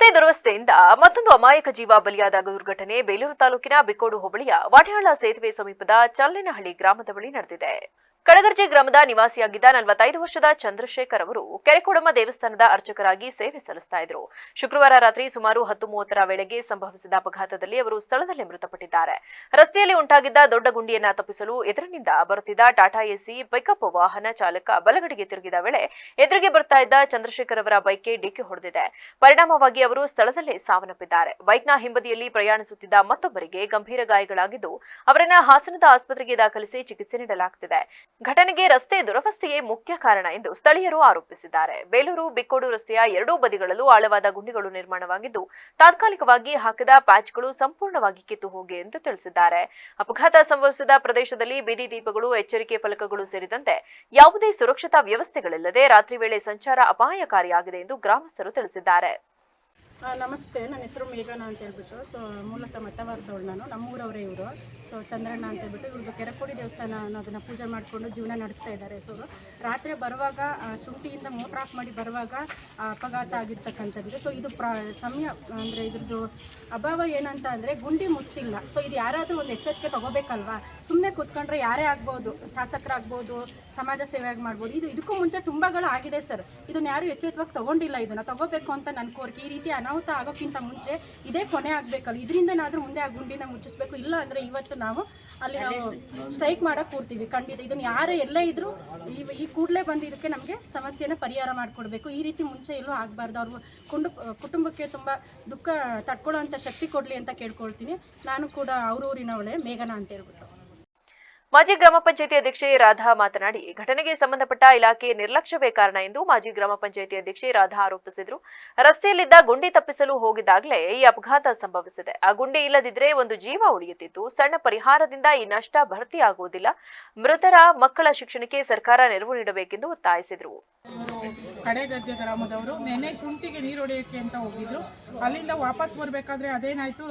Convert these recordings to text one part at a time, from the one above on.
ರಸ್ತೆ ದುರವಸ್ಥೆಯಿಂದ ಮತ್ತೊಂದು ಅಮಾಯಕ ಜೀವ ಬಲಿಯಾದ ದುರ್ಘಟನೆ ಬೇಲೂರು ತಾಲೂಕಿನ ಬಿಕ್ಕೋಡು ಹೋಬಳಿಯ ವಾಡ್ಯಾಳ ಸೇತುವೆ ಸಮೀಪದ ಚಲ್ಲೇನಹಳ್ಳಿ ಗ್ರಾಮದ ಬಳಿ ನಡೆದಿದೆ. ಕಡಗರ್ಜೆ ಗ್ರಾಮದ ನಿವಾಸಿಯಾಗಿದ್ದ 45 ವರ್ಷದ ಚಂದ್ರಶೇಖರ್ ಅವರು ಕೆರೆಕೊಡಮ್ಮ ದೇವಸ್ಥಾನದ ಅರ್ಚಕರಾಗಿ ಸೇವೆ ಸಲ್ಲಿಸ್ತಾ ಇದ್ರು. ಶುಕ್ರವಾರ ರಾತ್ರಿ ಸುಮಾರು 10:30ರ ವೇಳೆಗೆ ಸಂಭವಿಸಿದ ಅಪಘಾತದಲ್ಲಿ ಅವರು ಸ್ಥಳದಲ್ಲೇ ಮೃತಪಟ್ಟಿದ್ದಾರೆ. ರಸ್ತೆಯಲ್ಲಿ ಉಂಟಾಗಿದ್ದ ದೊಡ್ಡ ಗುಂಡಿಯನ್ನ ತಪ್ಪಿಸಲು ಎದುರಿನಿಂದ ಬರುತ್ತಿದ್ದ ಟಾಟಾ ಎಸಿ ಪಿಕಪ್ ವಾಹನ ಚಾಲಕ ಬಲಗಡೆಗೆ ತಿರುಗಿದ ವೇಳೆ ಎದುರಿಗೆ ಬರ್ತಾ ಇದ್ದ ಚಂದ್ರಶೇಖರ್ ಅವರ ಬೈಕ್ಗೆ ಡಿಕ್ಕಿ ಹೊಡೆದಿದೆ. ಪರಿಣಾಮವಾಗಿ ಅವರು ಸ್ಥಳದಲ್ಲೇ ಸಾವನ್ನಪ್ಪಿದ್ದಾರೆ. ಬೈಕ್ನ ಹಿಂಬದಿಯಲ್ಲಿ ಪ್ರಯಾಣಿಸುತ್ತಿದ್ದ ಮತ್ತೊಬ್ಬರಿಗೆ ಗಂಭೀರ ಗಾಯಗಳಾಗಿದ್ದು ಅವರನ್ನ ಹಾಸನದ ಆಸ್ಪತ್ರೆಗೆ ದಾಖಲಿಸಿ ಚಿಕಿತ್ಸೆ ನೀಡಲಾಗುತ್ತಿದೆ. ಘಟನೆಗೆ ರಸ್ತೆ ದುರವಸ್ಥೆಯೇ ಮುಖ್ಯ ಕಾರಣ ಎಂದು ಸ್ಥಳೀಯರು ಆರೋಪಿಸಿದ್ದಾರೆ. ಬೇಲೂರು ಬಿಕ್ಕೋಡು ರಸ್ತೆಯ ಎರಡೂ ಬದಿಗಳಲ್ಲೂ ಆಳವಾದ ಗುಂಡಿಗಳು ನಿರ್ಮಾಣವಾಗಿದ್ದು ತಾತ್ಕಾಲಿಕವಾಗಿ ಹಾಕಿದ ಪ್ಯಾಚ್ಗಳು ಸಂಪೂರ್ಣವಾಗಿ ಕಿತ್ತು ಹೋಗಿವೆ ಎಂದು ತಿಳಿಸಿದ್ದಾರೆ. ಅಪಘಾತ ಸಂಭವಿಸಿದ ಪ್ರದೇಶದಲ್ಲಿ ಬೀದಿ ದೀಪಗಳು, ಎಚ್ಚರಿಕೆ ಫಲಕಗಳು ಸೇರಿದಂತೆ ಯಾವುದೇ ಸುರಕ್ಷತಾ ವ್ಯವಸ್ಥೆಗಳಿಲ್ಲದೆ ರಾತ್ರಿ ವೇಳೆ ಸಂಚಾರ ಅಪಾಯಕಾರಿಯಾಗಿದೆ ಎಂದು ಗ್ರಾಮಸ್ಥರು ತಿಳಿಸಿದ್ದಾರೆ. ನಮಸ್ತೆ, ನನ್ನ ಹೆಸರು ಮೇಘನಾ ಅಂತ ಹೇಳ್ಬಿಟ್ಟು. ಮೂಲತಃ ಮತವಾರದವಳು ನಾನು. ನಮ್ಮೂರವರೇ ಇವರು. ಚಂದ್ರಣ್ಣ ಅಂತ ಹೇಳ್ಬಿಟ್ಟು ಇವ್ರದ್ದು ಕೆರೆಕೋಡಿ ದೇವಸ್ಥಾನ ಅನ್ನೋದನ್ನು ಪೂಜೆ ಮಾಡಿಕೊಂಡು ಜೀವನ ನಡೆಸ್ತಾ ಇದ್ದಾರೆ. ರಾತ್ರಿ ಬರುವಾಗ ಶುಂಠಿಯಿಂದ ಮೋಟ್ರ್ ಆಫ್ ಮಾಡಿ ಬರುವಾಗ ಅಪಘಾತ ಆಗಿರ್ತಕ್ಕಂಥದ್ದು. ಇದು ಸಮಯ ಅಂದರೆ ಇದ್ರದ್ದು ಅಭಾವ ಏನಂತ ಅಂದರೆ ಗುಂಡಿ ಮುಚ್ಚಿಲ್ಲ. ಇದು ಯಾರಾದರೂ ಒಂದು ಎಚ್ಚರಿಕೆ ತಗೋಬೇಕಲ್ವಾ? ಸುಮ್ಮನೆ ಕೂತ್ಕೊಂಡ್ರೆ ಯಾರೇ ಆಗ್ಬೋದು, ಶಾಸಕರಾಗ್ಬೋದು, ಸಮಾಜ ಸೇವೆಯಾಗಿ ಮಾಡ್ಬೋದು. ಇದಕ್ಕೂ ಮುಂಚೆ ತುಂಬಾಗಳು ಆಗಿದೆ ಸರ್. ಇದನ್ನು ಯಾರು ಎಚ್ಚೆತ್ತವಾಗಿ ತಗೊಂಡಿಲ್ಲ. ಇದನ್ನು ತಗೋಬೇಕು ಅಂತ ನನ್ನ ಕೋರಿಕೆ. ಈ ರೀತಿ ಅನಾಹುತ ಆಗೋಕ್ಕಿಂತ ಮುಂಚೆ ಇದೇ ಕೊನೆ ಆಗಬೇಕಲ್ಲ. ಇದರಿಂದನಾದರೂ ಮುಂದೆ ಆ ಗುಂಡಿನ ಮುಚ್ಚಿಸ್ಬೇಕು. ಇಲ್ಲ ಅಂದರೆ ಇವತ್ತು ನಾವು ಸ್ಟ್ರೈಕ್ ಮಾಡೋಕೆ ಕೂರ್ತೀವಿ ಖಂಡಿತ. ಇದನ್ನು ಯಾರೇ ಎಲ್ಲೇ ಇದ್ದರೂ ಈ ಕೂಡಲೇ ಬಂದು ಇದಕ್ಕೆ ನಮಗೆ ಸಮಸ್ಯೆನ ಪರಿಹಾರ ಮಾಡಿಕೊಡ್ಬೇಕು. ಈ ರೀತಿ ಮುಂಚೆ ಎಲ್ಲೂ ಆಗಬಾರ್ದು. ಅವ್ರ ಕುಟುಂಬಕ್ಕೆ ತುಂಬ ದುಃಖ ತಡ್ಕೊಳ್ಳೋಂಥ ಶಕ್ತಿ ಕೊಡಲಿ ಅಂತ ಕೇಳ್ಕೊಳ್ತೀನಿ. ನಾನು ಕೂಡ ಊರಿನವಳೆ ಮೇಘನಾ ಅಂತ ಹೇಳ್ಬಿಟ್ಟು. ಮಾಜಿ ಗ್ರಾಮ ಪಂಚಾಯಿತಿ ಅಧ್ಯಕ್ಷೆ ರಾಧಾ ಮಾತನಾಡಿ, ಘಟನೆಗೆ ಸಂಬಂಧಪಟ್ಟ ಇಲಾಖೆ ನಿರ್ಲಕ್ಷ್ಯವೇ ಕಾರಣ ಎಂದು ಮಾಜಿ ಗ್ರಾಮ ಪಂಚಾಯಿತಿ ಅಧ್ಯಕ್ಷೆ ರಾಧಾ ಆರೋಪಿಸಿದರು. ರಸ್ತೆಯಲ್ಲಿದ್ದ ಗುಂಡಿ ತಪ್ಪಿಸಲು ಹೋಗಿದ್ದಾಗಲೇ ಈ ಅಪಘಾತ ಸಂಭವಿಸಿದೆ. ಆ ಗುಂಡಿ ಇಲ್ಲದಿದ್ರೆ ಒಂದು ಜೀವ ಉಳಿಯುತ್ತಿತ್ತು. ಸಣ್ಣ ಪರಿಹಾರದಿಂದ ಈ ನಷ್ಟ ಭರ್ತಿಯಾಗುವುದಿಲ್ಲ. ಮೃತರ ಮಕ್ಕಳ ಶಿಕ್ಷಣಕ್ಕೆ ಸರ್ಕಾರ ನೆರವು ನೀಡಬೇಕೆಂದು ಒತ್ತಾಯಿಸಿದರು. ಕಡೆಗಜ್ಜೆ ಗ್ರಾಮದವರು ನೆನ್ನೆ ಶುಂಠಿಗೆ ನೀರು ಹೊಡೆಯೋಕ್ಕೆ ಅಂತ ಹೋಗಿದ್ರು. ಅಲ್ಲಿಂದ ವಾಪಸ್ ಬರಬೇಕಾದ್ರೆ ಅದೇನಾಯಿತು,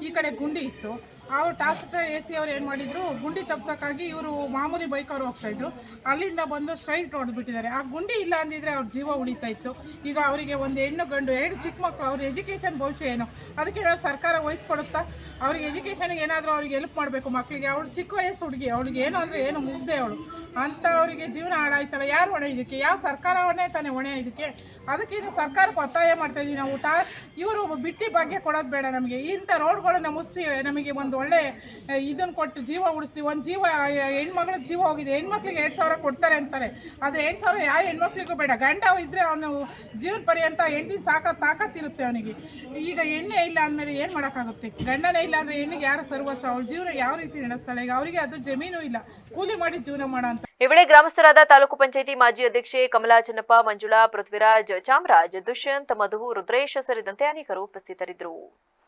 ಈ ಕಡೆ ಗುಂಡಿ ಇತ್ತು. ಅವ್ರು ಟಾಸ್ಕ್ ಎಸಿ ಅವ್ರು ಏನು ಮಾಡಿದ್ರು, ಗುಂಡಿ ತಪ್ಸೋಕ್ಕಾಗಿ ಇವರು ಮಾಮೂಲಿ ಬೈಕ್ ಅವ್ರು ಹೋಗ್ತಾಯಿದ್ರು. ಅಲ್ಲಿಂದ ಬಂದು ಸ್ಟ್ರೈಟ್ ಹೊಡೆದ್ಬಿಟ್ಟಿದ್ದಾರೆ. ಆ ಗುಂಡಿ ಇಲ್ಲ ಅಂದಿದ್ರೆ ಅವ್ರ ಜೀವ ಉಳಿತಾ ಇತ್ತು. ಈಗ ಅವರಿಗೆ ಒಂದು ಹೆಣ್ಣು ಗಂಡು 2 ಚಿಕ್ಕ ಮಕ್ಕಳು. ಅವ್ರ ಎಜುಕೇಷನ್ ಭವಿಷ್ಯ ಏನು, ಅದಕ್ಕೆ ಸರ್ಕಾರ ವಹಿಸ್ಕೊಡುತ್ತಾ? ಅವ್ರಿಗೆ ಎಜುಕೇಷನ್ಗೆ ಏನಾದರೂ ಅವ್ರಿಗೆ ಹೆಲ್ಪ್ ಮಾಡಬೇಕು ಮಕ್ಕಳಿಗೆ. ಅವಳು ಚಿಕ್ಕ ವಯಸ್ಸು ಹುಡುಗಿ, ಅವಳಿಗೆ ಏನು ಅಂದರೆ ಏನು ಮುಗ್ದೆ ಅವಳು ಅಂತ. ಅವರಿಗೆ ಜೀವನ ಹಾಳಾಯ್ತಲ್ಲ. ಯಾರು ಹೊಣೆ ಇದಕ್ಕೆ? ಯಾವ ಸರ್ಕಾರವನ್ನೇ ತಾನೇ ಹೊಣೆ ಇದಕ್ಕೆ? ಅದಕ್ಕೆ ಇದು ಸರ್ಕಾರಕ್ಕೆ ಒತ್ತಾಯ ಮಾಡ್ತಾಯಿದ್ವಿ ನಾವು. ಇವರು ಬಿಟ್ಟಿ ಭಾಗ್ಯ ಕೊಡೋದು ಬೇಡ ನಮಗೆ. ಇಂಥ ರೋಡ್ಗಳನ್ನ ಮುಗಿಸಿ ನಮಗೆ ಒಂದು ಒಳ್ಳೆ ಇದನ್ನು ಕೊಟ್ಟು ಜೀವ ಉಳಿಸ್ತೀವಿ. ಒಂದು ಜೀವ, ಹೆಣ್ಮಕ್ಳಿಗೆ ಜೀವ ಹೋಗಿದೆ. ಹೆಣ್ಮಕ್ಳಿಗೆ 2,000 ಕೊಡ್ತಾರೆ ಅಂತಾರೆ. ಅದು 2,000 ಯಾವ ಹೆಣ್ಮಕ್ಳಿಗೂ ಬೇಡ. ಗಂಡ ಇದ್ದರೆ ಅವನು ಜೀವನ ಪರ್ಯಂತ ಹೆಂಡತಿನ ತಾಕತ್ತಿರುತ್ತೆ ಅವನಿಗೆ. ಈಗ ಎಣ್ಣೆ ಇಲ್ಲ ಅಂದಮೇಲೆ ಏನು ಮಾಡೋಕ್ಕಾಗುತ್ತೆ? ಗಂಡನೇ ಇಲ್ಲ ಅಂದರೆ ಹೆಣ್ಣಿಗೆ ಯಾರು ಸರ್ವಸ್ವ? ಅವಳ ಜೀವನ ಯಾವ ರೀತಿ ನಡೆಸ್ತಾಳೆ? ಈಗ ಅವರಿಗೆ ಅದು ಜಮೀನು ಇಲ್ಲ, ಕೂಲಿ ಮಾಡಿ ಜೀವನ ಮಾಡೋ ಅಂತ. ಈ ವೇಳೆ ಗ್ರಾಮಸ್ಥರಾದ ತಾಲೂಕು ಪಂಚಾಯಿತಿ ಮಾಜಿ ಅಧ್ಯಕ್ಷೆ ಕಮಲಾ ಚನ್ನಪ್ಪ, ಮಂಜುಳಾ, ಪೃಥ್ವಿರಾಜ್, ಚಾಮರಾಜ್, ದುಷ್ಯಂತ್, ಮಧು, ರುದ್ರೇಶ್ ಸೇರಿದಂತೆ ಅನೇಕರು ಉಪಸ್ಥಿತರಿದ್ದರು.